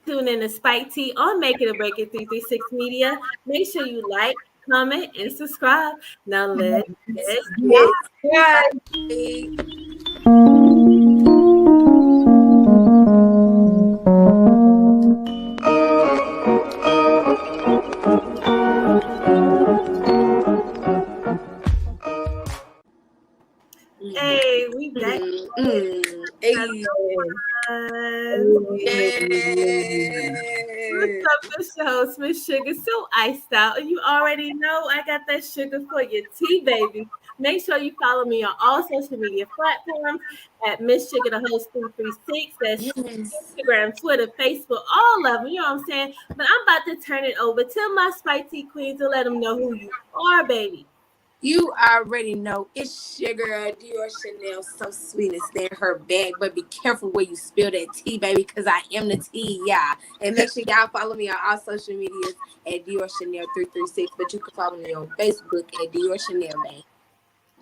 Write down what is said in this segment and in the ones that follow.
Tune in to Spike T on Make It or Break It 336 Media. Make sure you like, comment, and subscribe. Now let's get Yes. Hey, we back. Hey. What's up, it's your host, Miss Sugar, so iced out. And you already know I got that sugar for your tea, baby. Make sure you follow me on all social media platforms at Miss Sugar the Host 336. That's Instagram, Twitter, Facebook, all of them. You know what I'm saying? But I'm about to turn it over to my spicy queen to let them know who you are, baby. You already know it's your girl Dior Chanel, so sweet and stay in her bag. But be careful where you spill that tea, baby, because I am the tea, yeah. And make sure y'all follow me on all social medias at Dior Chanel 336. But you can follow me on Facebook at Dior Chanel, man.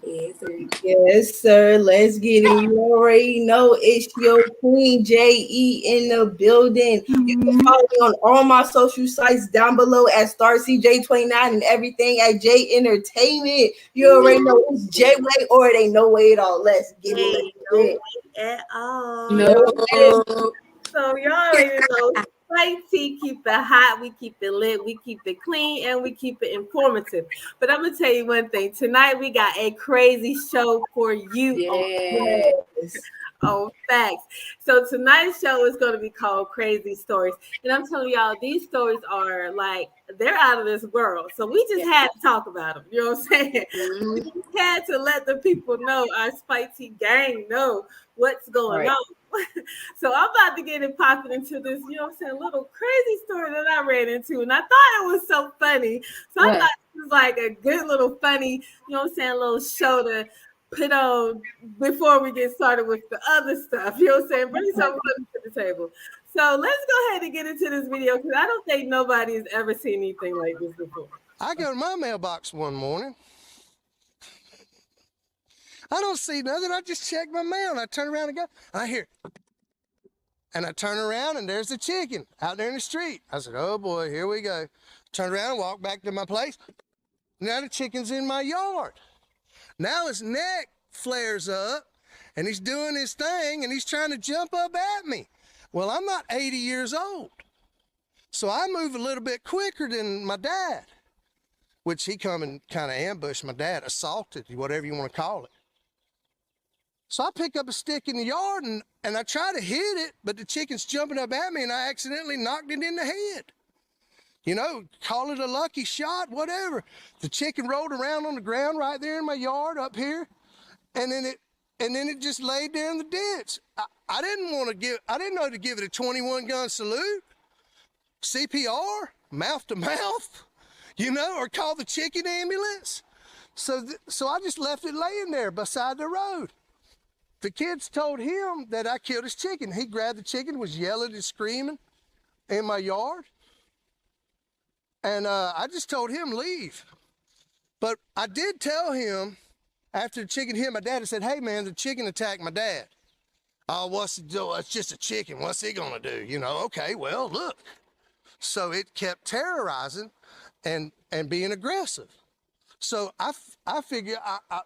Yes, sir. Yes, sir. Let's get it. You already know it's your queen JE in the building. You can follow me on all my social sites down below at StarCJ29 and everything at J Entertainment. You already know it's J Way or it ain't no way at all. Let's get it. Ain't no way at all. No. So y'all already know spicy, keep it hot, we keep it lit, we keep it clean, and we keep it informative. But I'm gonna tell you one thing. Tonight we got a crazy show for you. Yes. Oh, facts. So tonight's show is going to be called Crazy Stories. And I'm telling y'all, these stories are like, they're out of this world. So we just had to talk about them. You know what I'm saying? We had to let the people know, our spicy gang know what's going on. So I'm about to get it popping into this, you know what I'm saying, little crazy story that I ran into. And I thought it was so funny. So I thought it was like a good little funny, you know what I'm saying, little show to put on before we get started with the other stuff. You know what I'm saying? Bring something to the table. So let's go ahead and get into this video because I don't think nobody has ever seen anything like this before. I go to my mailbox one morning. I don't see nothing. I just check my mail and I turn around and go, I hear, and I turn around and there's the chicken out there in the street. I said, oh boy, here we go. Turn around and walk back to my place. Now the chicken's in my yard. Now his neck flares up and he's doing his thing and he's trying to jump up at me. Well, I'm not 80 years old. So I move a little bit quicker than my dad, which he come and kind of ambushed my dad, assaulted, whatever you want to call it. So I pick up a stick in the yard and I try to hit it, but the chicken's jumping up at me and I accidentally knocked it in the head. You know, call it a lucky shot, whatever. The chicken rolled around on the ground right there in my yard up here, and then it just laid there in the ditch. I didn't know to give it a 21 gun salute, CPR, mouth to mouth, you know, or call the chicken ambulance. So I just left it laying there beside the road. The kids told him that I killed his chicken. He grabbed the chicken, was yelling and screaming in my yard. And I just told him leave. But I did tell him after the chicken hit my dad, I said, hey man, the chicken attacked my dad. Oh, what's it do? It's just a chicken. What's he gonna do? You know, okay, well, look. So it kept terrorizing and being aggressive. So I figure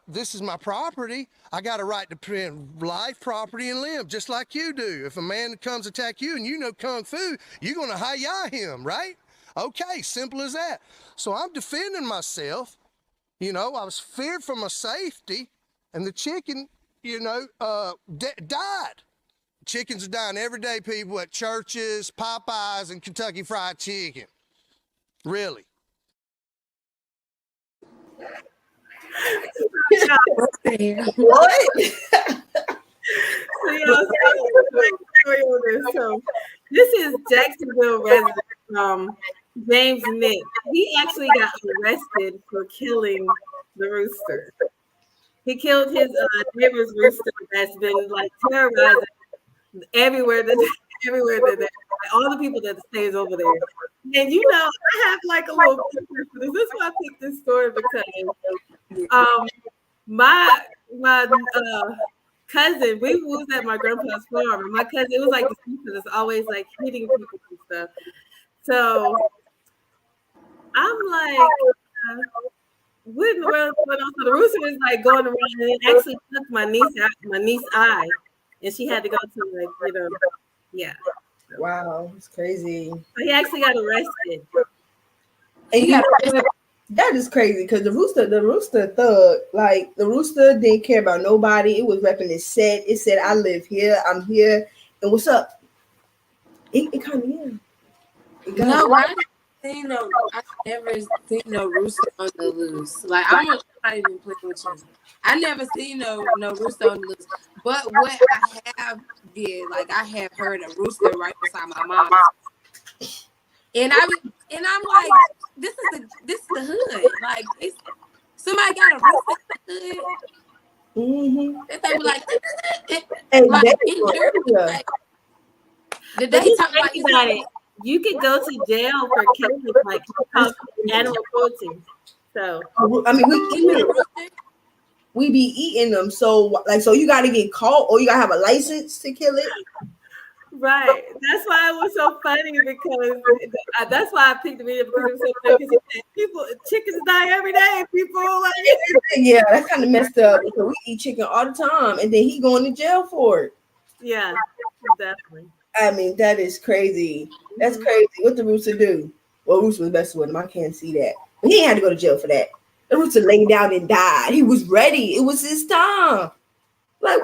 this is my property. I got a right to protect life, property, and limb, just like you do. If a man comes attack you and you know Kung Fu, you're gonna hi-ya him, right? Okay, simple as that. So I'm defending myself. You know, I was feared for my safety, and the chicken, you know, died. Chickens are dying every day, people, at churches, Popeyes, and Kentucky Fried Chicken. Really. What? So this is Jacksonville resident James Nick. He actually got arrested for killing the rooster. He killed his neighbor's rooster that's been like terrorizing everywhere that all the people that stays over there. And you know, I have like a little picture for this. This is why I picked this story because my cousin, we was at my grandpa's farm, and my cousin, it was like the people that's always like hitting people with stuff. So I'm like, what in the world is going on? So the rooster is like going around and it actually took my niece's eye, and she had to go to yeah. Wow, it's crazy. So he actually got arrested. And that is crazy because the rooster thug, like the rooster didn't care about nobody. It was repping his set. It said, "I live here. I'm here." And what's up? It kind of No, I've never seen no rooster on the loose. Like I'm not even playing with you. I never seen no rooster on the loose. But what I have did, like I have heard a rooster right beside my mom, and I'm like, this is the hood. Like it's somebody got a rooster in the hood. Mm-hmm. If they were like, But did they talk about it? You could go to jail for killing like animal cruelty. So I mean, we be eating them. So you got to get caught or you got to have a license to kill it. Right. That's why it was so funny because that's why I picked the video because it was so funny because chickens die every day. People like yeah, that's kind of messed up because we eat chicken all the time and then he going to jail for it. Yeah, definitely. I mean, that is crazy. That's crazy. What the rooster do? Well, Rooster was messing with him. I can't see that. But he ain't had to go to jail for that. The rooster laid down and died. He was ready. It was his time. Like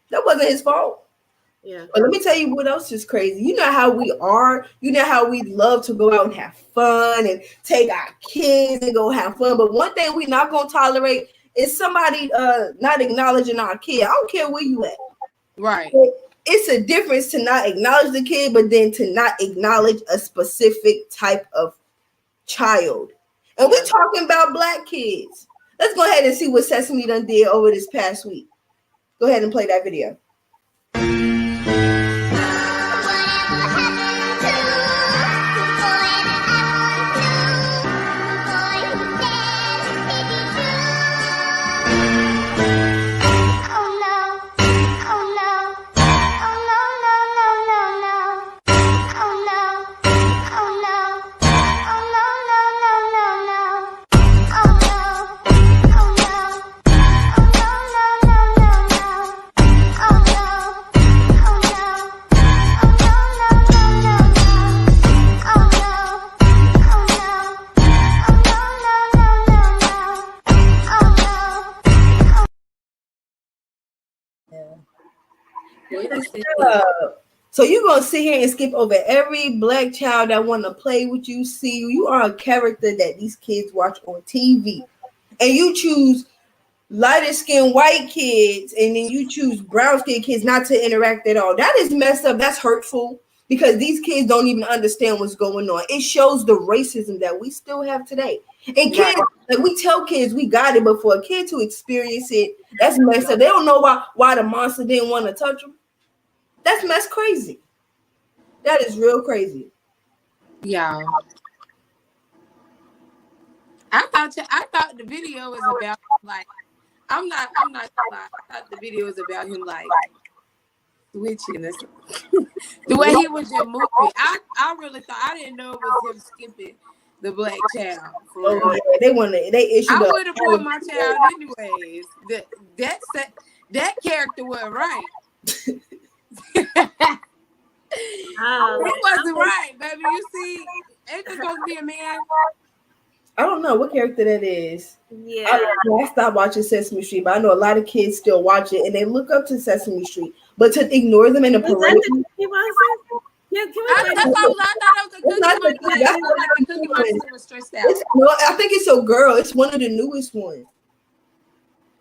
that wasn't his fault. Yeah. But let me tell you what else is crazy. You know how we are. You know how we love to go out and have fun and take our kids and go have fun. But one thing we're not gonna tolerate is somebody not acknowledging our kid. I don't care where you at. Right. It's a difference to not acknowledge the kid, but then to not acknowledge a specific type of child. And we're talking about Black kids. Let's go ahead and see what Sesame done did over this past week. Go ahead and play that video. So you're gonna sit here and skip over every Black child that want to play with you, see you. You are a character that these kids watch on TV, and you choose lighter skinned white kids, and then you choose brown skinned kids not to interact at all. That is messed up. That's hurtful because these kids don't even understand what's going on. It shows the racism that we still have today. And kids, like we tell kids we got it, but for a kid to experience it, that's messed up. They don't know why the monster didn't want to touch them. That's crazy. That is real crazy. Yeah. I thought the video was about like I'm not gonna lie. I thought the video was about him like switching this. The way he was just moving. I really thought I didn't know it was him skipping the Black child. Oh, yeah. They issued. I would have put my child anyways. That character wasn't right. It wasn't right, baby. You see, ain't this supposed to be a man? I don't know what character that is. Yeah. I stopped watching Sesame Street, but I know a lot of kids still watch it and they look up to Sesame Street. But to ignore them in a parade. Yeah, I thought it was a Cookie Monster was stressed out. No, I think it's a girl. It's one of the newest ones.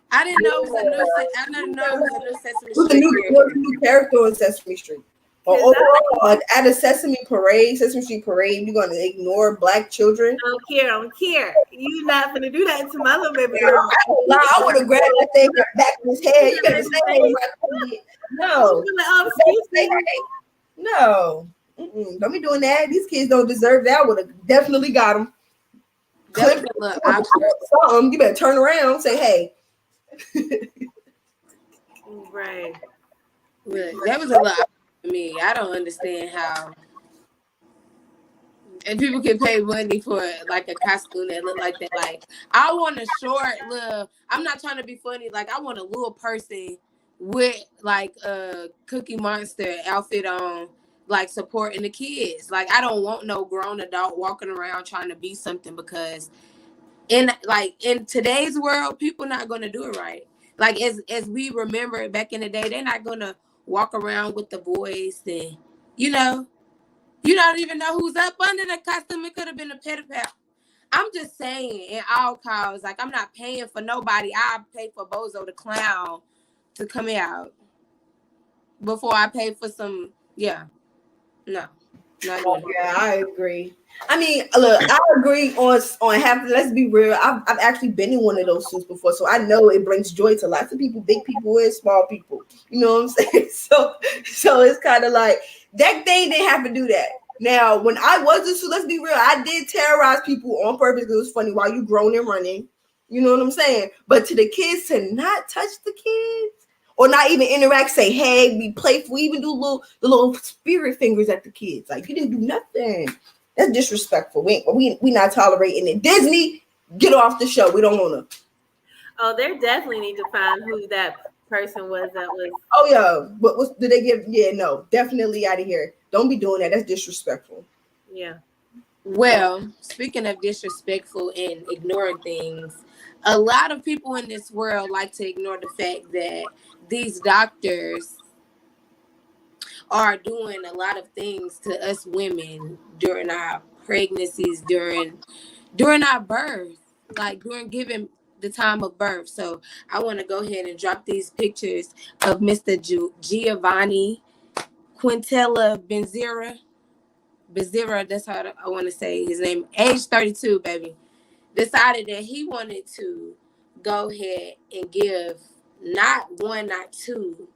I didn't know it was a new Sesame Street. It was a new character on Sesame Street. Overall, at a Sesame Street parade, you're gonna ignore Black children. I don't care. You're not gonna do that to my little baby girl. I would have grabbed that thing back in his head. You better say no. No. Don't be doing that. These kids don't deserve that. I would have definitely got them. You better turn around and say, hey. Right. That was a lot for me. I don't understand how And people can pay money for like a costume that look like that. Like I want a short little. I'm not trying to be funny. Like I want a little person with like a Cookie Monster outfit on, like supporting the kids. Like I don't want no grown adult walking around trying to be something, because in today's world, people not gonna do it right. Like as we remember back in the day, they're not gonna walk around with the boys and you know. You don't even know who's up under the costume. It could have been a pedophile. I'm just saying, in all cause, like I'm not paying for nobody. I pay for Bozo the Clown to come out before I pay for some. Yeah, no, not doing it. Yeah, I agree. I mean, look, I agree on having. Let's be real. I've actually been in one of those suits before, so I know it brings joy to lots of people, big people and small people. You know what I'm saying? So it's kind of like that thing didn't have to do that. Now, when I was a suit, let's be real, I did terrorize people on purpose because it was funny while you grown and running. You know what I'm saying? But to the kids, to not touch the kids or not even interact, say, hey, be playful, even do the little spirit fingers at the kids. Like, you didn't do nothing. That's disrespectful. We not tolerating it. Disney, get off the show. We don't want to. Oh, they definitely need to find who that person was that was. Oh, yeah. But what did they give? Yeah, no. Definitely out of here. Don't be doing that. That's disrespectful. Yeah. Well, speaking of disrespectful and ignoring things, a lot of people in this world like to ignore the fact that these doctors are doing a lot of things to us women during our pregnancies, during our birth, like during giving the time of birth. So I want to go ahead and drop these pictures of Mr. Giovanni Quintella Bezira, that's how I want to say his name. Age 32, baby. Decided that he wanted to go ahead and give not one, not two,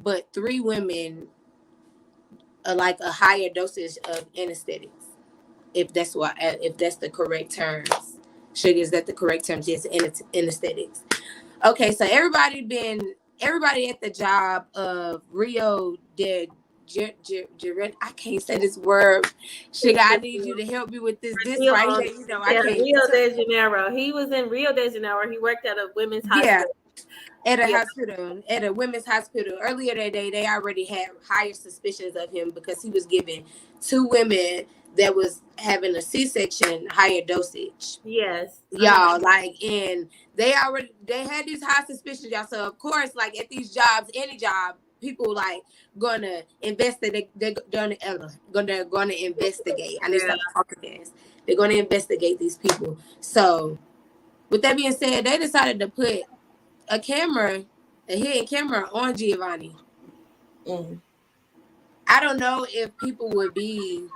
but 3 women like a higher dosage of anesthetics, if that's the correct terms. Sugar, is that the correct terms? Yes, anesthetics. Okay, so everybody at the job of Rio de I can't say this word. Sugar, I need you to help me with this right here. You know, I can't. Rio de Janeiro. He was in Rio de Janeiro. He worked at a women's hospital. At a hospital, at a women's hospital. Earlier that day, they already had higher suspicions of him because he was giving 2 women that was having a C-section higher dosage. Yes. Y'all, like, and they had these high suspicions, y'all. So of course, like at these jobs, any job, people like gonna investigate. They're gonna investigate. I need to stop talking fast. They're gonna investigate these people. So, with that being said, they decided to put a hidden camera on Giovanni. I don't know if people would be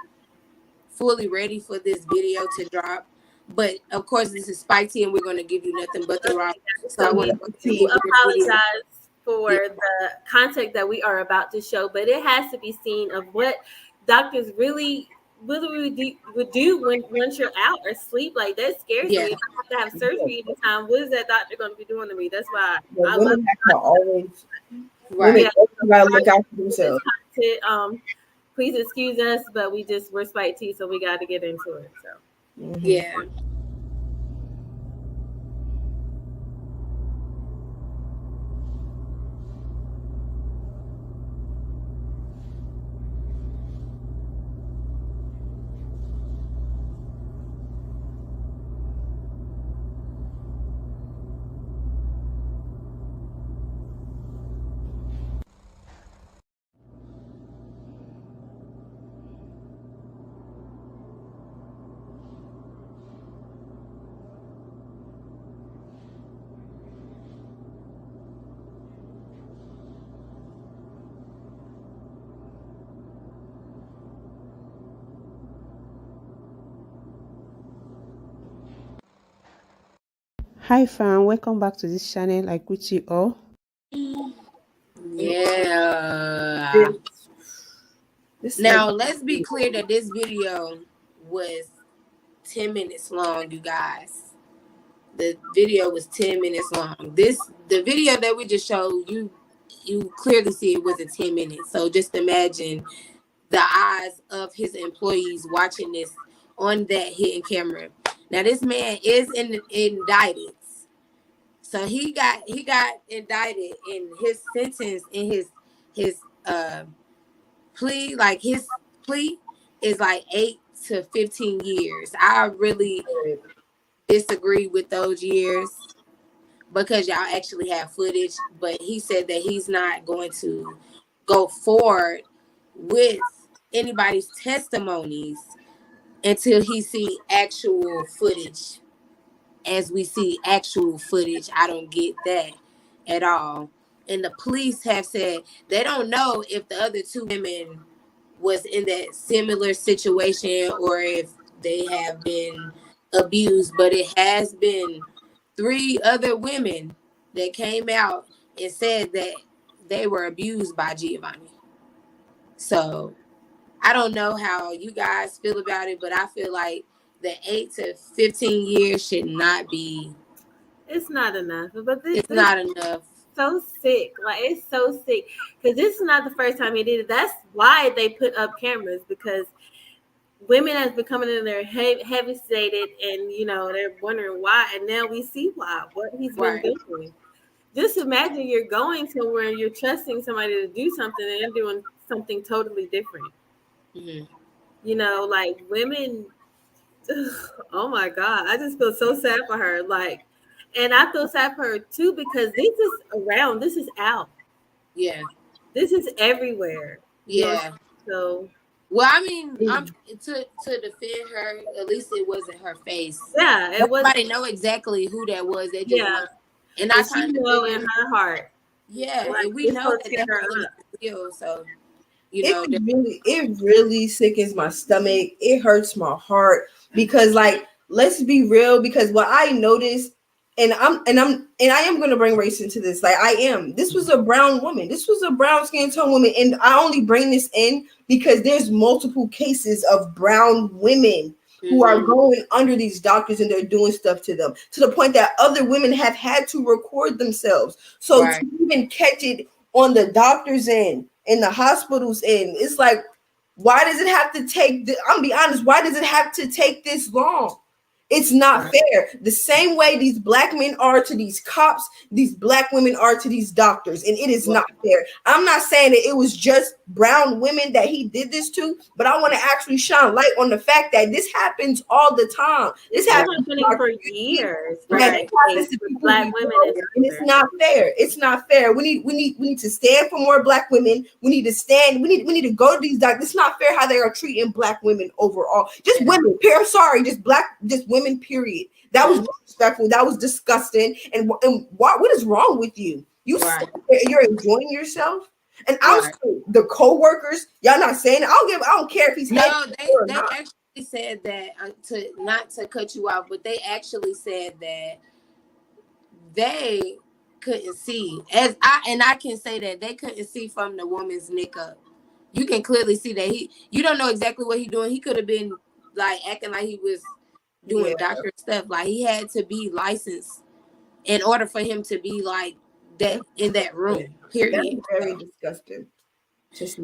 fully ready for this video to drop, but of course this is Spyke and we're going to give you nothing but the raw. So I want to apologize for the content that we are about to show, but it has to be seen of what doctors really would do when once you're out or sleep. Like that scares me. If I have to have surgery anytime, what is that doctor going to be doing to me? That's why I love always right. Look out for themselves. Please excuse us, but we're Spyke Tea, so we got to get into it. So yeah. Hi fam, welcome back to this channel. I greet you all. Yeah. Now let's be clear that this video was 10 minutes long, you guys. The video was 10 minutes long. The video that we just showed you clearly see it wasn't 10 minutes. So just imagine the eyes of his employees watching this on that hidden camera. Now this man is indicted. So he got indicted, and his sentence in his plea, like his plea is like 8 to 15 years. I really disagree with those years because y'all actually have footage, but he said that he's not going to go forward with anybody's testimonies until he see actual footage. As we see actual footage, I don't get that at all. And the police have said they don't know if the other two women was in that similar situation or if they have been abused, but it has been 3 other women that came out and said that they were abused by Giovanni. So I don't know how you guys feel about it, but I feel like the 8 to 15 years should not be. It's not enough, but It's not enough. So sick. Like, it's so sick because this is not the first time he did it. That's why they put up cameras, because women has been coming in there heavy sedated, and they're wondering why, and now we see why, what he's been doing. Just imagine you're going somewhere and you're trusting somebody to do something and they're doing something totally different. Like women. Oh my God, I just feel so sad for her. Like, and I feel sad for her too because this is around. This is out. Yeah. This is everywhere. Yeah. So. Well, I mean, to defend her, at least it wasn't her face. Yeah, it was. Nobody know exactly who that was. They just want, and I kind of know in her heart. Yeah, like, and we know that was real. So, it really sickens my stomach. It hurts my heart because, like, let's be real. Because what I noticed, and I am going to bring race into this. Like, this was a brown woman. This was a brown skin tone woman, and I only bring this in because there's multiple cases of brown women who are going under these doctors and they're doing stuff to them to the point that other women have had to record themselves. So to even catch it on the doctor's end, in the hospital's end, it's like, why does it have to take? I'm be honest. Why does it have to take this long? It's not fair. The same way these black men are to these cops, these black women are to these doctors, and it is not fair. I'm not saying that it was just brown women that he did this to, but I want to actually shine light on the fact that this happens all the time. This happens for years. Right. Black women, and it's not fair. It's not fair. We need to stand for more black women. We need to stand. We need to go to these doctors. It's not fair how they are treating black women overall. Just women. Just women, period. That was disrespectful. That was disgusting. And what is wrong with you? You're enjoying yourself. And also the co-workers, y'all not saying it. I don't care if he's they actually said that not to cut you off, but they actually said that they couldn't see. I can say that they couldn't see from the woman's neck up. You can clearly see that you don't know exactly what he's doing. He could have been like acting like he was doing doctor stuff. Like, he had to be licensed in order for him to be like that in that room. Period. That's very disgusting.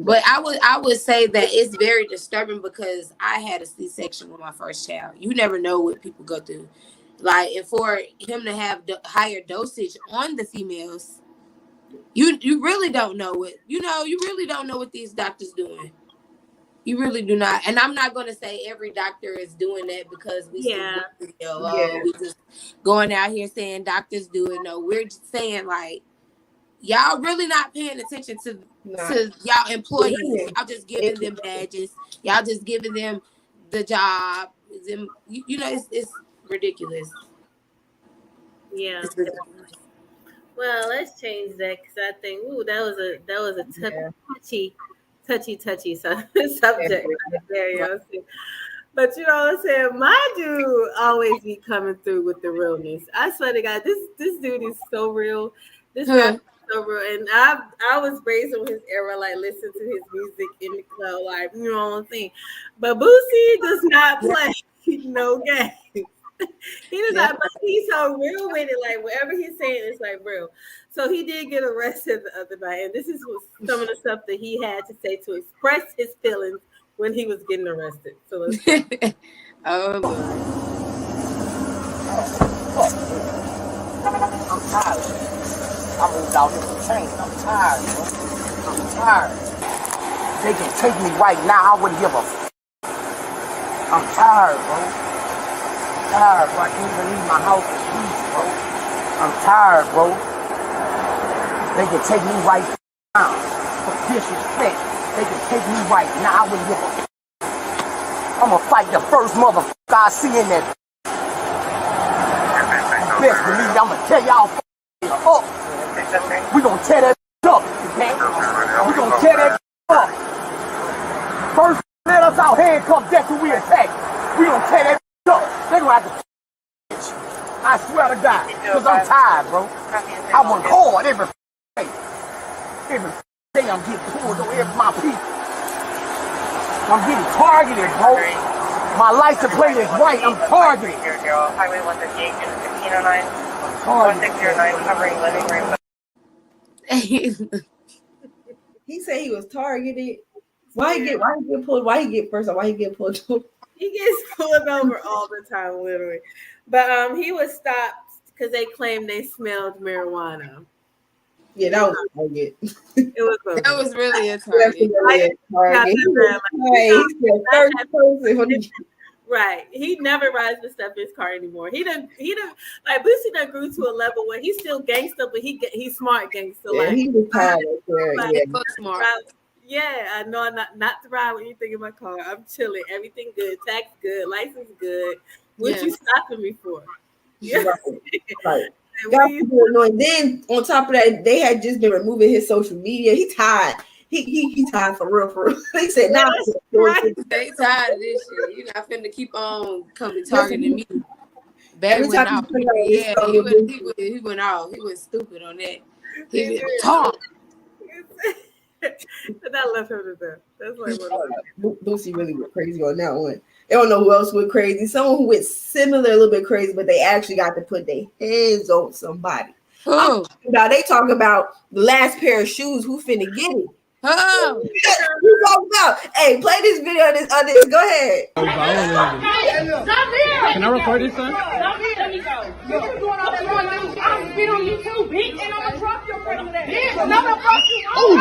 But I would say that it's very disturbing because I had a C-section with my first child. You never know what people go through. Like, and for him to have higher dosage on the females, you really don't know what you really don't know what these doctors doing. You really do not. And I'm not going to say every doctor is doing that because we just going out here saying doctors do it. No, we're just saying, like, y'all really not paying attention to y'all employees. Y'all just giving them badges. Y'all just giving them the job. It's ridiculous. Yeah. It's ridiculous. Well, let's change that because I think that was a touchy subject. But you know what I'm saying? My dude always be coming through with the realness. I swear to God, this dude is so real. This guy is so real. And I was raised on his era, like listen to his music in the club, like, you know what I'm saying. But Boosie does not play no games. He does not, but he's so real with it. Like whatever he's saying, it's like real. So he did get arrested the other night, and this is some of the stuff that he had to say to express his feelings when he was getting arrested. So let's oh Lord. I'm tired. I moved out here for change. I'm tired, bro. I'm tired. They can take me right now. I wouldn't give a f. I'm tired, bro. I'm tired, bro. I can't even leave my house in peace, bro. I'm tired, bro. They can take me right now for disrespect. They can take me right now. I wouldn't give a f. I'ma fight the first motherfucker I see in that. Best believe I'ma tear y'all up. We gonna tear that up, man. We gonna tear that up. First, let us out handcuffed, that's who we attack. We gonna tear that up. They gonna have to. I swear to God, because I'm tired, bro. I work hard every day. Every day I'm getting pulled over my people. I'm getting targeted, bro. My license plate is white. I'm targeted. Highway 158, unit 1509. 1609, covering living room. He said he was targeted. Why he get pulled? Why he get pulled over? He gets pulled over all the time, literally. But he was stopped because they claimed they smelled marijuana. Yeah, that was a target. It was that was really a target. Right. He never rides with stuff in his car anymore. He done like Boosie done grew to a level where he's still gangster, but he's smart gangster. Yeah, like he was tired smart. Yeah, I know not to ride with anything in my car. I'm chilling. Everything good. Tax good. License good. What you stopping me for? Yeah. Right. Annoying. Then on top of that, they had just been removing his social media. He tired. He tired for real. They said, "Nah, they tired of this shit. You're not finna keep on coming targeting me." Back went off. Yeah, he went off. He was stupid on that. He was talk. And I love him to death. That's like what Boosie really went crazy on that one. I don't know who else went crazy. Someone who went similar, a little bit crazy, but they actually got to put their hands on somebody. Who? Now they talk about the last pair of shoes. Who finna get it? Oh. Who talking about? Hey, play this video on this. Go ahead. Can I record this, son? I'll spit on you too, bitch. And I'm gonna drop your friend with that. Bitch, I'm gonna drop you. Oh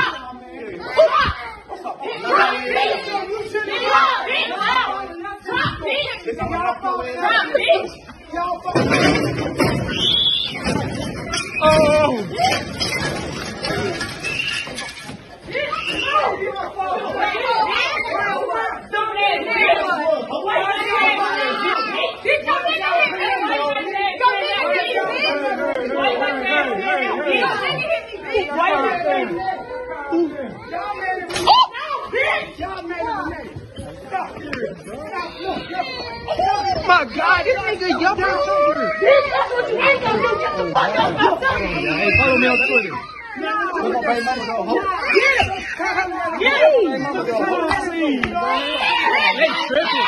my God, this nigga jumped out over. That's what you ain't gonna do. Get the fuck out. Hey, follow me on Twitter. They tripping.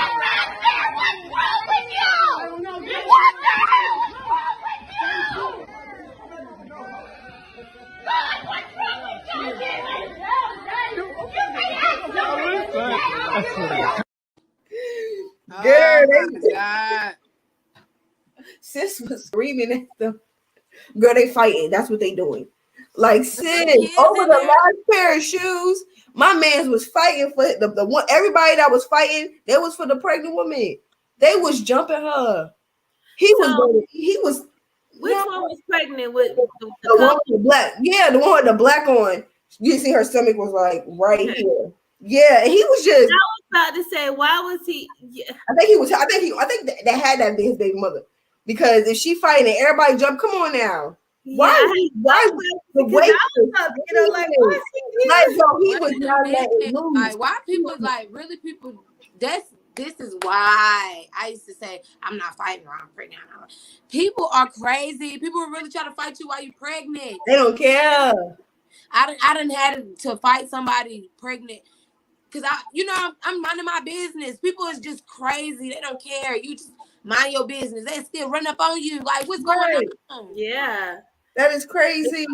Girl, sis was screaming at them. Girl, they fighting. That's what they doing. Like, sis, over the last pair of shoes, my man's was fighting for the one. Everybody that was fighting, that was for the pregnant woman. They was jumping her. He was. Which one was pregnant with the one with the black? Yeah, the one with the black on. You see, her stomach was like right here. Yeah, and he was just. I was about to say, why was he? Yeah. I think that had that be his baby mother, because if she fighting and everybody jump, come on now. Yeah, why the way he was not letting loose. Like, why people like really people? This is why I used to say I'm not fighting while I'm pregnant. People are crazy. People are really trying to fight you while you're pregnant. They don't care. I done had to fight somebody pregnant because I'm minding my business. People is just crazy. They don't care. mind your business. They still run up on you. Like, what's going on? Yeah. That is crazy.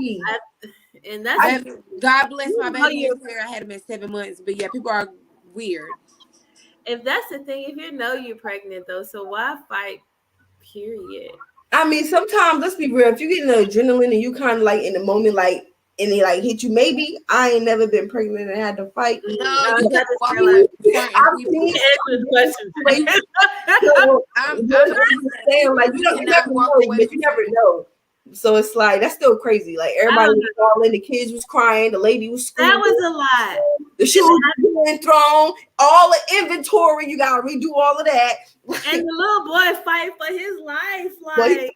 And that's God bless my baby is here. I had him at 7 months. But yeah, people are weird. If that's the thing, if you know you're pregnant though, so why fight? Period. I mean, sometimes let's be real. If you get an adrenaline and you kind of like in the moment, like and they like hit you, maybe I ain't never been pregnant and had to fight. No, you got to walk I've seen questions. I'm saying like you never know, but you never know. So it's like that's still crazy. Like everybody was falling, the kids was crying, the lady was screaming. That was a lot. The shoes being thrown, all the inventory. You gotta redo all of that. And the little boy fight for his life. Like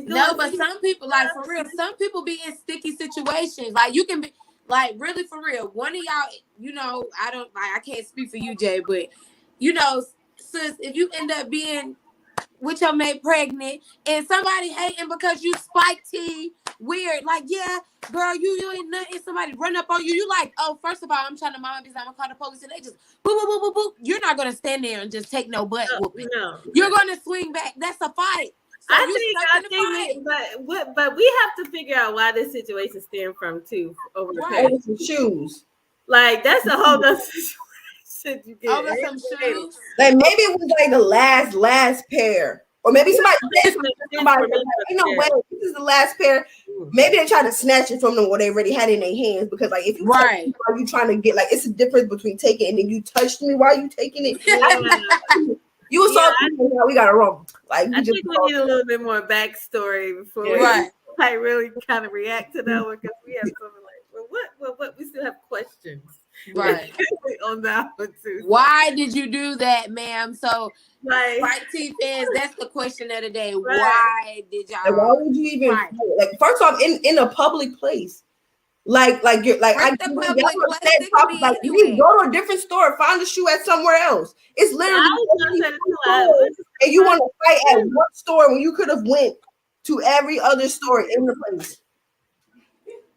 no, but some people, like for real, some people be in sticky situations. Like you can be like really for real. One of y'all, you know, I can't speak for you, Jay, but you know, sis, if you end up being with your mate pregnant and somebody hating because you Spyke tea weird, like yeah, girl, you ain't nothing. Somebody run up on you, you like, oh, first of all, I'm trying to mind my business. I'm gonna call the police, and they just boop boop boop boop boop. You're not gonna stand there and just take no butt whooping. No. You're gonna swing back. That's a fight. So but we have to figure out why this situation stemmed from too over some shoes. Like that's a whole other situation. You get over some shoes. Like maybe it was like the last pair, or maybe somebody you know what? This is the last pair. Maybe they tried to snatch it from them what they already had in their hands because like if you right, are you trying to get like it's a difference between taking it and then you touched me while you taking it. Yeah. You was we got it wrong. Like I think we need a little bit more backstory before we like really kind of react to that one because we have something like, well, what? We still have questions, right? On that one too. Why did you do that, ma'am? So, like, Spyke T fans, that's the question of the day. Right. Why did y'all? Like, why would you even like? First off, in a public place. Like you're like I like you go to a different store, find a shoe at somewhere else. It's literally and you want to fight at one store when you could have went to every other store in the place.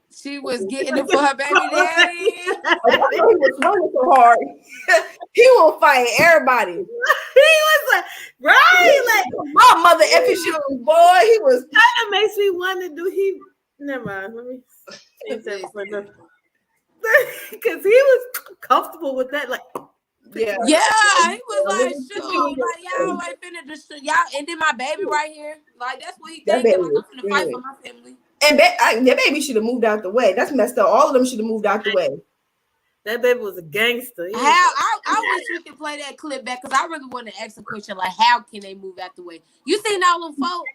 She was getting it for her baby daddy. He was running so hard. He will fight everybody. He was like, right, like my mother effing shoes, boy. He was kind of makes me want to do. Never mind. Let me. Because he was comfortable with that, like he was like, shoot, like y'all ain't finna destroy y'all, and then my baby right here, like that's what he thinking. Like, I'm finna fight for my family. And that baby should have moved out the way. That's messed up. All of them should have moved out the way. That baby was a gangster. I wish we could play that clip back because I really want to ask a question like, how can they move out the way? You seen all them folks?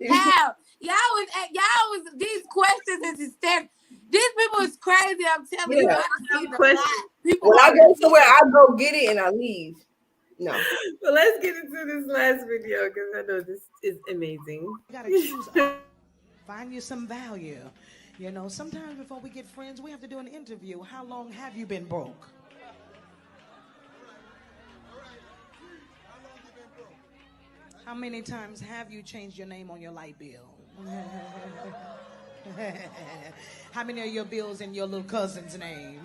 How? Y'all was these questions is hysterical. These people is crazy. I'm telling you. People when I go somewhere, I go get it and I leave. No. Well, let's get into this last video because I know this is amazing. You gotta choose. Find you some value. You know, sometimes before we get friends, we have to do an interview. How long have you been broke? How many times have you changed your name on your light bill? How many of your bills in your little cousin's name?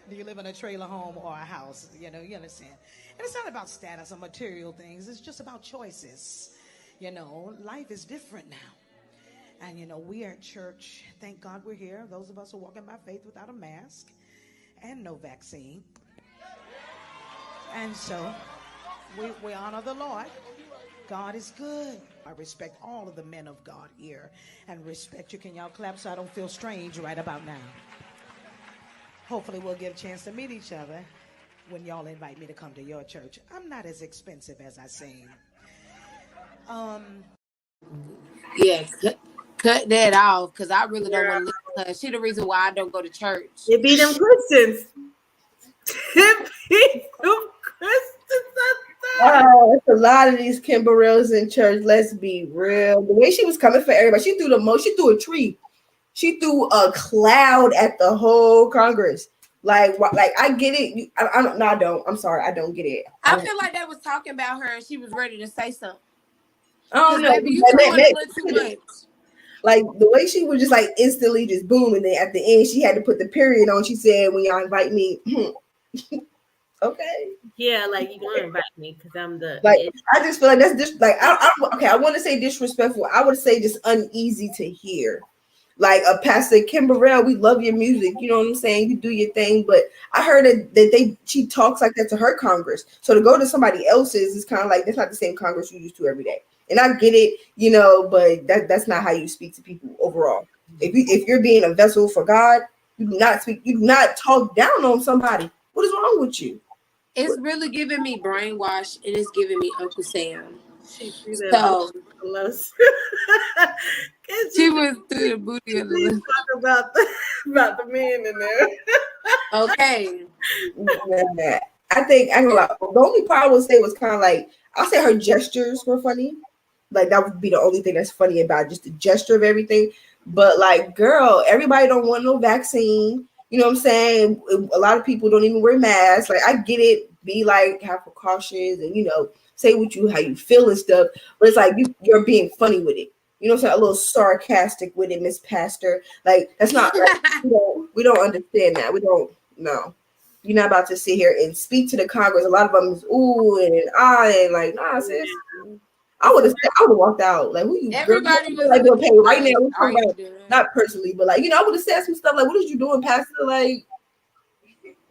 Do you live in a trailer home or a house? You know, you understand. And it's not about status or material things. It's just about choices. You know, life is different now. And, you know, we are at church. Thank God we're here. Those of us who are walking by faith without a mask and no vaccine. And so we honor the Lord. God is good. I respect all of the men of God here and respect you. Can y'all clap so I don't feel strange right about now? Hopefully we'll get a chance to meet each other when y'all invite me to come to your church. I'm not as expensive as I seem. Yeah, cut that off because I really don't want to listen to her. She the reason why I don't go to church. It be them Christians. It be them Christians. It's a lot of these Kimberells in church. Let's be real. The way she was coming for everybody, she threw she threw a tree. She threw a cloud at the whole Congress. Like I get it. I don't. I'm sorry, I don't get it. I feel like they was talking about her and she was ready to say something. I don't know. Baby, you too much. Like the way she was just like instantly just boom, and then at the end she had to put the period on. She said, "When y'all invite me." Okay. Yeah, like you gonna invite me because I'm the like. I just feel like that's just like okay. I want to say disrespectful. I would say just uneasy to hear. Like a Pastor Kimberell, we love your music. You know what I'm saying? You do your thing, but I heard that she talks like that to her Congress. So to go to somebody else's is kind of like that's not the same Congress you used to every day. And I get it, you know, but that's not how you speak to people overall. If you're being a vessel for God, you do not speak. You do not talk down on somebody. What is wrong with you? It's really giving me brainwash, and it's giving me Uncle Sam. She was through the booty of the list. Talk about the men in there. Okay. I think the only part I would say was kind of like I'll say her gestures were funny. Like that would be the only thing that's funny about just the gesture of everything. But like, girl, everybody don't want no vaccine. You know what I'm saying? A lot of people don't even wear masks. Like I get it. Be like have precautions and say how you feel and stuff. But it's like you're being funny with it. You know what I'm saying? A little sarcastic with it, Miss Pastor. Like that's not right. We don't understand that. We don't know. You're not about to sit here and speak to the Congress. A lot of them is ooh and ah and like nah, sis. I would have walked out. Like who you? Everybody was like doing pay right now. Not personally, but like I would have said some stuff like, "What is you doing, Pastor?" Like,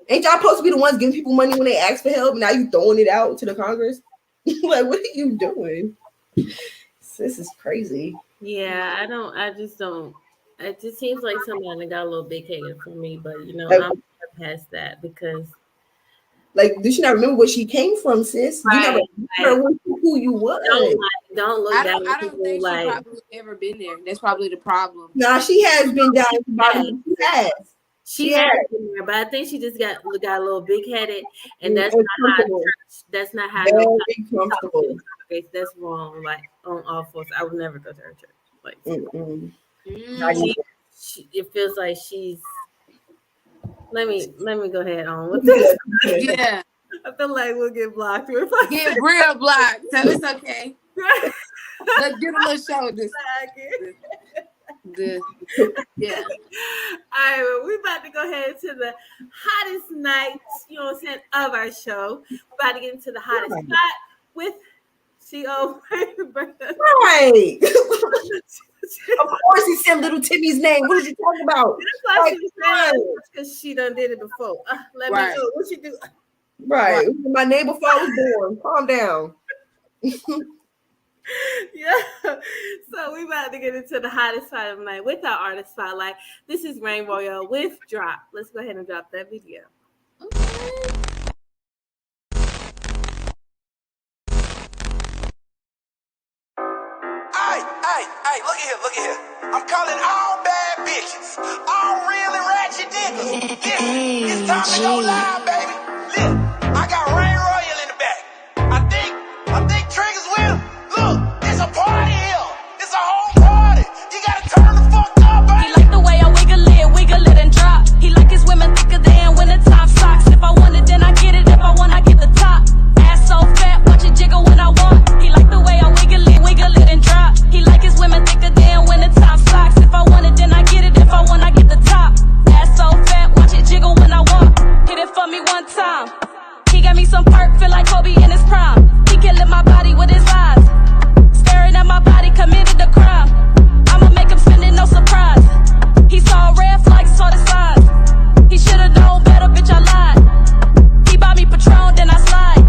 ain't y'all supposed to be the ones giving people money when they ask for help? Now you throwing it out to the Congress? Like, what are you doing? This is crazy. Yeah, I just don't. It just seems like somebody got a little big headed for me, but I'm past that because. Like, do she not remember where she came from, sis? Right, you never remember who you was. Don't look down. I don't think she probably ever been there. That's probably the problem. Nah, she has been down at the bottom. She has been there, but I think she just got a little big headed, and that's not how. Very comfortable. That's wrong. Like on all fours, I would never go to her church. Like, it feels like she's. Let me go ahead on with this. Yeah. I feel like we'll get blocked. Get real blocked. So it's okay. Let's get a little shoulders. Yeah. All right, well, we're about to go ahead to the hottest night, of our show. We're about to get into the hottest spot with CO. Right. Of course he said little Timmy's name. What did you talk about? That's why she said because she done did it before. Let me know what she do. Right. My neighbor before I was born. Calm down. Yeah. So we about to get into the hottest spot of the night with our artist spotlight. This is Rain Royal with Drop. Let's go ahead and drop that video. Hey, look at here. I'm calling all bad bitches, all real and ratchet niggas. It's time to go live, baby. Look, I got Rain Royal in the back. I think Trigger's with him. Look, it's a party here. It's a whole party. You gotta turn the fuck up, baby. He like the way I wiggle it and drop. He like his women thicker than when the top socks. If I want it, then I get it. If I want, I get the top. Ass so fat, watch it jiggle when I walk. He like the way I wiggle it and drop. He like his women thicker than when the top socks. If I want it, then I get it. If I want, I get the top. Ass so fat, watch it jiggle when I walk. Hit it for me one time. He got me some perk, feel like Kobe in his prime. He killing my body with his eyes. Staring at my body, committed a crime. I'ma make him spend it, no surprise. He saw red flags, saw the signs. He should've known better, bitch, I lied. He bought me Patron, then I slide.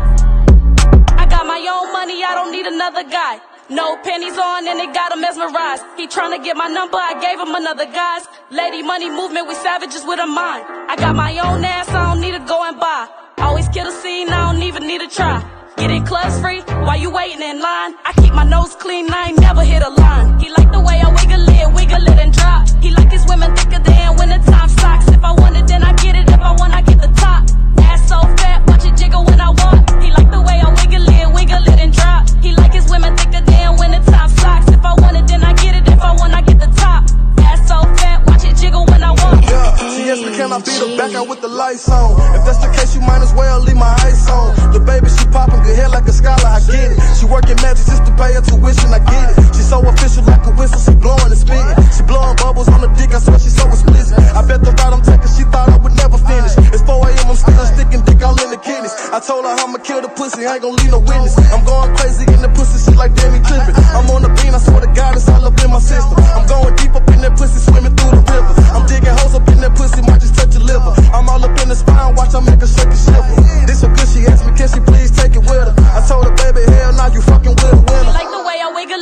I got my own money, I don't need another guy. No pennies on and it got him mesmerized. He tryna get my number, I gave him another guy's. Lady money movement, we savages with a mind. I got my own ass, I don't need to go and buy. Always kill the scene, I don't even need to try. Get in clubs free, while you waiting in line. I keep my nose clean, I ain't never hit a line. He like the way I wiggle it and drop. He like his women thicker than when the top socks. If I want it, then I get it. If I want, I get the top. Ass so fat, watch it jiggle when I walk. He like the way I wiggle it and drop. He like his women thicker than when the top socks. If I want it, then I get it. If I want, I get the top. Ass so fat, watch it jiggle when I walk. Yeah, see, yes, we cannot beat her back out with the lights on. If that's the case, you might as well leave my ice on. The baby, she popping good hair like a scholar, I get it. She working magic just to pay her tuition, I get it. She so official like a whistle, she blowing and spitting. She blowing bubbles on the dick, I swear she so explicit. I bet the ride I'm taking, she thought I would never finish. It's 4 a.m., I'm still sticking dick all in the kidneys. told her I'ma kill the pussy, I ain't gon' leave no witness. I'm going crazy in the pussy shit like Danny Clifford. I'm on the bean, I swear to God, it's all up in my system. I'm going deep up in that pussy, swimming through the river. I'm digging holes up in that pussy, might just touch a liver. I'm all up in the spine, watch I make her shake a shiver. This so good, she asked me, can she please take it with her? I told her, baby, hell nah, you fucking with a winner. Like the way I wiggle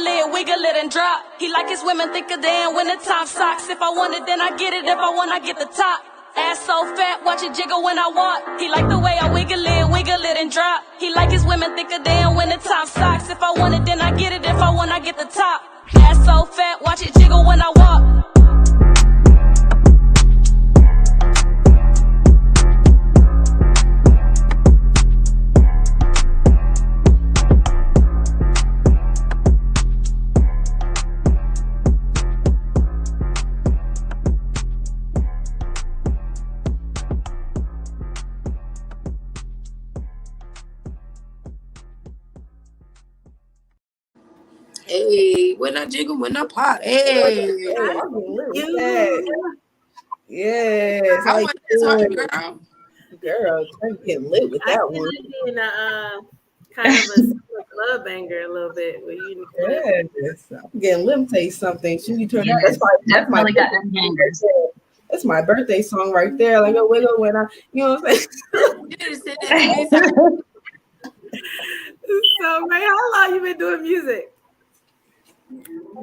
it and drop. He like his women thicker than winter time socks. If I want it, then I get it. If I want, I get the top. Ass so fat, watch it jiggle when I walk. He like the way I wiggle it and drop. He like his women thicker than winter time socks. If I want it, then I get it. If I want, I get the top. Ass so fat, watch it jiggle when I walk. Hey, when I jiggle, when I pop. Hey. Yes. I want this hard, girl. Girl, I'm getting lit with that one. Being a kind of a club banger a little bit. Where you Yes. I'm getting lit. Tell you something. She turned out. Definitely got them bangers. That's my birthday song right there. Like a wiggle when I, you know what I'm saying? So, Ray, how long you been doing music?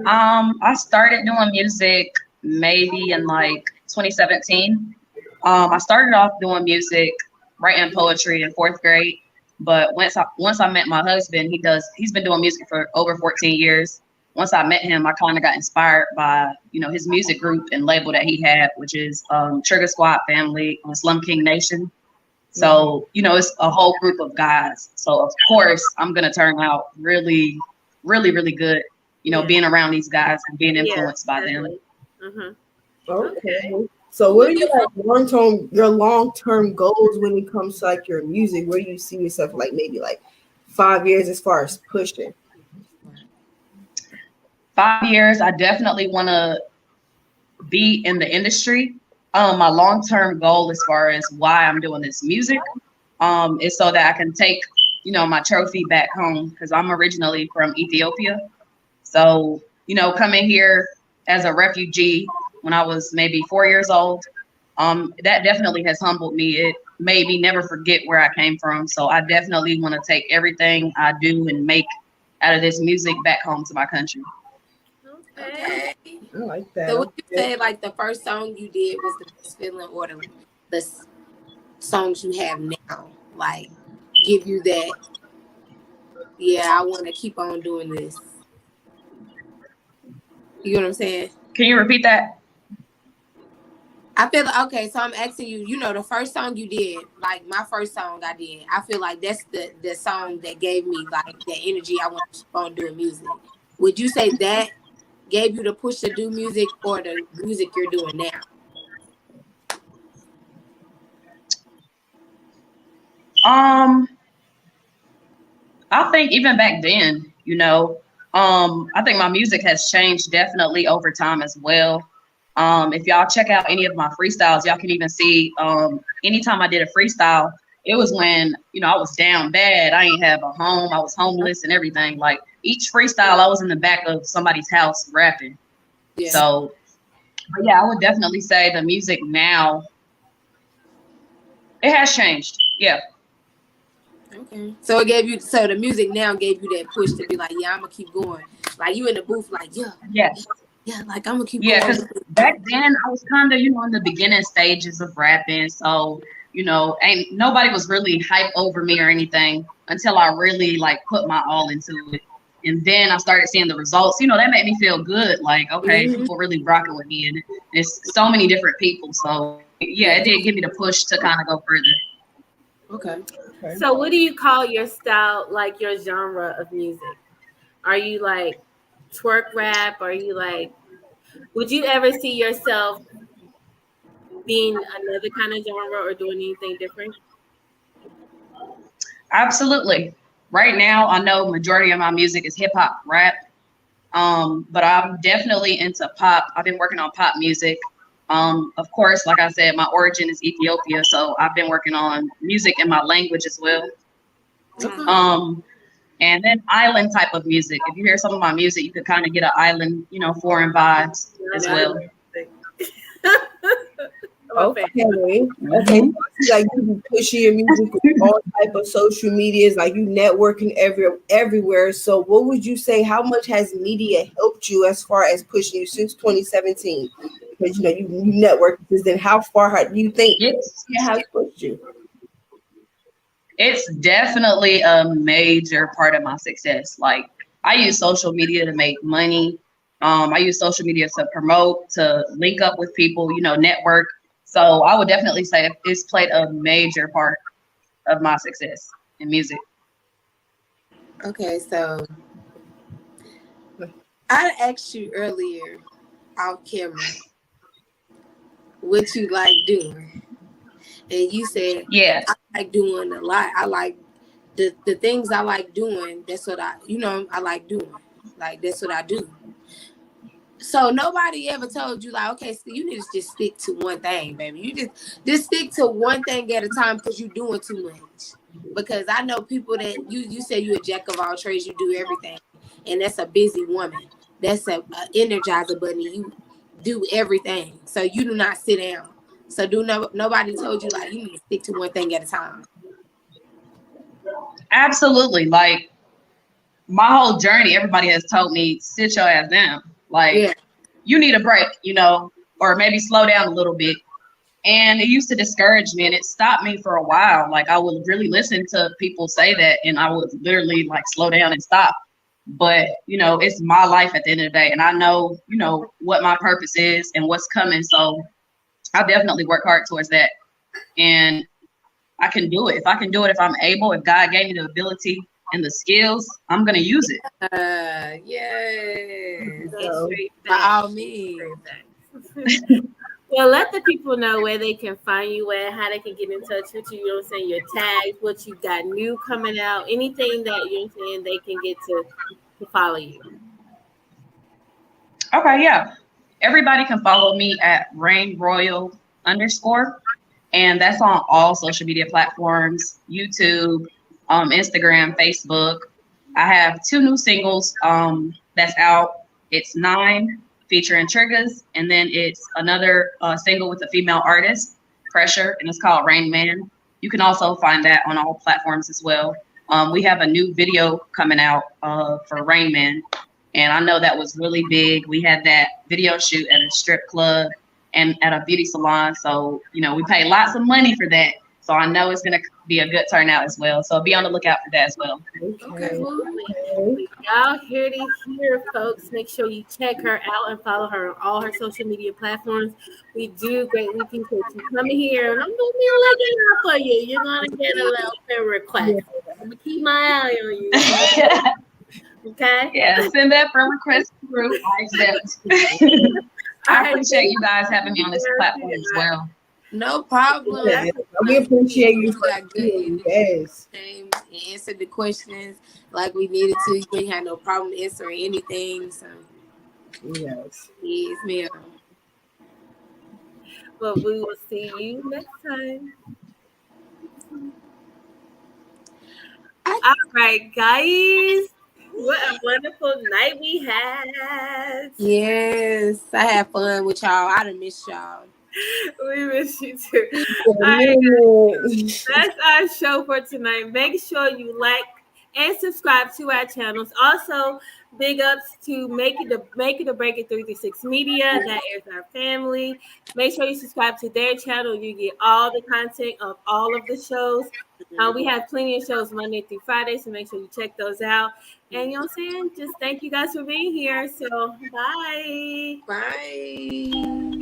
I started doing music maybe in like 2017. I started off doing music, writing poetry in 4th grade. But once I met my husband, he's been doing music for over 14 years. Once I met him, I kind of got inspired by, his music group and label that he had, which is Trigger Squad Family on Slum King Nation. So, it's a whole group of guys. So, of course, I'm going to turn out really, really, really good, being around these guys and being influenced by them. Mm-hmm. Okay. So what are your long-term goals when it comes to like your music? Where do you see yourself like maybe like 5 years as far as pushing? 5 years, I definitely want to be in the industry. My long-term goal as far as why I'm doing this music is so that I can take, my trophy back home because I'm originally from Ethiopia. So, coming here as a refugee when I was maybe 4 years old, that definitely has humbled me. It made me never forget where I came from. So I definitely want to take everything I do and make out of this music back home to my country. Okay. I like that. So would you say like the first song you did was the best feeling, or the songs you have now, like give you that, yeah, I want to keep on doing this? You know what I'm saying? Can you repeat that? I feel like, okay, so I'm asking you, the first song you did, like my first song I did, I feel like that's the song that gave me like that energy I want to keep on doing music. Would you say that gave you the push to do music, or the music you're doing now? I think even back then, I think my music has changed definitely over time as well. If y'all check out any of my freestyles, y'all can even see anytime I did a freestyle, it was when, I was down bad. I ain't have a home. I was homeless and everything. Like each freestyle, I was in the back of somebody's house rapping. Yeah. So, but yeah, I would definitely say the music now, it has changed. Yeah. Okay. So the music now gave you that push to be like, yeah, I'm gonna keep going. Like you in the booth, like, yeah. Yes. Yeah, like I'm gonna keep going. Yeah, going. because back then I was kind of, in the beginning stages of rapping. So, ain't nobody was really hype over me or anything until I really like put my all into it. And then I started seeing the results. That made me feel good. Like, okay, people really rocking with me, and there's so many different people. So yeah, it did give me the push to kind of go further. Okay. So what do you call your style, like your genre of music? Are you like twerk rap? Are you like, would you ever see yourself being another kind of genre or doing anything different? Absolutely. Right now, I know majority of my music is hip hop rap, but I'm definitely into pop. I've been working on pop music. Of course, like I said, my origin is Ethiopia, so I've been working on music in my language as well. And then island type of music. If you hear some of my music, you could kind of get an island, foreign vibes as well. Okay. Okay. Like you be pushing your music with all type of social medias, like you networking everywhere. So what would you say, how much has media helped you as far as pushing you since 2017? Because you network, then how far do you think media has pushed you? It's definitely a major part of my success. Like I use social media to make money. I use social media to promote, to link up with people, network. So I would definitely say it's played a major part of my success in music. Okay, so I asked you earlier off camera what you like doing. And you said, yeah, I like doing a lot. I like the things I like doing. That's what I like doing. Like, that's what I do. So nobody ever told you, like, okay, so you need to just stick to one thing, baby. You just stick to one thing at a time because you're doing too much. Because I know people that you say you're a jack of all trades, you do everything. And that's a busy woman. That's a energizer bunny. You do everything. So you do not sit down. So nobody told you, like, you need to stick to one thing at a time. absolutely. Like my whole journey, everybody has told me, sit your ass down. Like you need a break, or maybe slow down a little bit. And it used to discourage me and it stopped me for a while. Like I would really listen to people say that and I would literally like slow down and stop. But, it's my life at the end of the day. And I know, what my purpose is and what's coming. So I definitely work hard towards that. And I can do it. If I can do it, if I'm able, if God gave me the ability and the skills, I'm going to use it. Yes. So, by all means. Well, let the people know where they can find you at, how they can get in touch with you, your tags, what you got new coming out, anything that they can get to follow you. Okay, yeah. Everybody can follow me at RainRoyal_. And that's on all social media platforms, YouTube, Instagram, Facebook. I have 2 new singles that's out. It's 9 featuring Triggers, and then it's another single with a female artist, Pressure, and it's called Rain Man. You can also find that on all platforms as well. We have a new video coming out for Rain Man, and I know that was really big. We had that video shoot at a strip club and at a beauty salon. So, we paid lots of money for that. So I know it's going to be a good turnout as well. So be on the lookout for that as well. Okay. Y'all hear these here, folks. Make sure you check her out and follow her on all her social media platforms. We do greatly appreciate you coming here. And I'm going to be looking out for you. You're going to get a little friend request. I'm going to keep my eye on you. Okay? Yeah, send that friend request through. I accept. I appreciate you guys having me on this platform as well. No problem. Yeah, we appreciate you. Got good and answered the questions like we needed to. You ain't had no problem answering anything. So yes, ma'am. Well, we will see you next time. All right, guys. What a wonderful night we had. Yes, I had fun with y'all. I done missed y'all. We miss you too. All right, that's our show for tonight. Make sure you like and subscribe to our channels. Also, big ups to Make It or Break It 336 Media. That is our family. Make sure you subscribe to their channel. You get all the content of all of the shows. We have plenty of shows Monday through Friday, so make sure you check those out. And what I'm saying? Just thank you guys for being here. So, bye. Bye.